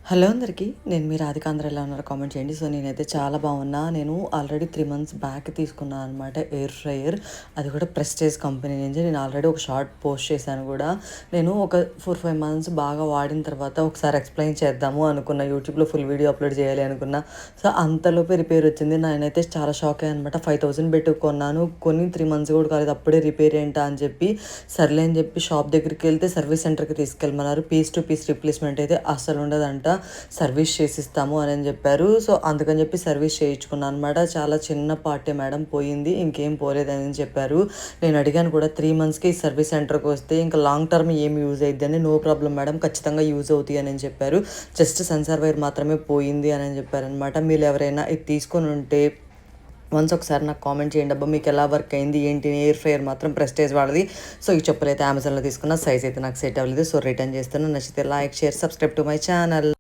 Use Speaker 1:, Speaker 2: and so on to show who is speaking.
Speaker 1: Hello అందరికీ. నేను మీ రాధిక. అందరూ ఎలా ఉన్నారో కామెంట్ చేయండి. సో నేనైతే చాలా బాగున్నా. నేను ఆల్రెడీ 3 మంత్స్ బ్యాక్ తీసుకున్నాను అనమాట ఎయిర్ ఫ్రైయర్. అది కూడా ప్రెస్టేజ్ కంపెనీ నుంచి. నేను ఆల్రెడీ ఒక షార్ట్ పోస్ట్ చేశాను కూడా. నేను ఒక 4-5 మంత్స్ బాగా వాడిన తర్వాత ఒకసారి ఎక్స్ప్లెయిన్ చేద్దాము అనుకున్న. యూట్యూబ్లో ఫుల్ వీడియో అప్లోడ్ చేయాలి అనుకున్నా. సో అంతలోపే రిపేర్ వచ్చింది. నేనైతే చాలా షాక్ అయ్యాను అనమాట. 5000 పెట్టి కొన్నాను. కొన్ని 3 మంత్స్ కూడా కాలేదు, అప్పుడే రిపేర్ ఏంటా అని చెప్పి సర్లే అని చెప్పి షాప్ దగ్గరికి వెళ్తే సర్వీస్ సెంటర్కి తీసుకెళ్ళమన్నారు. పీస్ టు పీస్ రిప్లేస్మెంట్ అయితే అస్సలు ఉండదంట, సర్వీస్ చేసిస్తాము అని చెప్పారు. సో అందుకని చెప్పి సర్వీస్ చేయించుకున్నాను అనమాట. చాలా చిన్న పార్టే మేడం పోయింది, ఇంకేం పోలేదని చెప్పారు. నేను అడిగాను కూడా 3 మంత్స్కి ఈ సర్వీస్ సెంటర్కి వస్తే ఇంకా లాంగ్ టర్మ్ ఏం యూజ్ అయ్యిద్ది అని. నో ప్రాబ్లం మేడం, ఖచ్చితంగా యూజ్ అవుతాయి అని చెప్పారు. జస్ట్ సెన్సార్ వైర్ మాత్రమే పోయింది అని చెప్పారనమాట. మీరు ఎవరైనా ఇది తీసుకొని ఉంటే వన్స్ ఒకసారి నాకు కామెంట్ చేయండి అబ్బా, మీకు ఎలా వర్క్ అయింది ఏంటి. ఎయిర్ ఫ్రైయర్ మాత్రం ప్రెస్టేజ్ వాడది. సో ఈ చెప్పులు అయితే అమెజాన్లో తీసుకున్న, సైజ్ అయితే నాకు సెట్ అవ్వలేదు. సో రిటర్న్ చేస్తాను. నచ్చితే like, share, subscribe to my channel.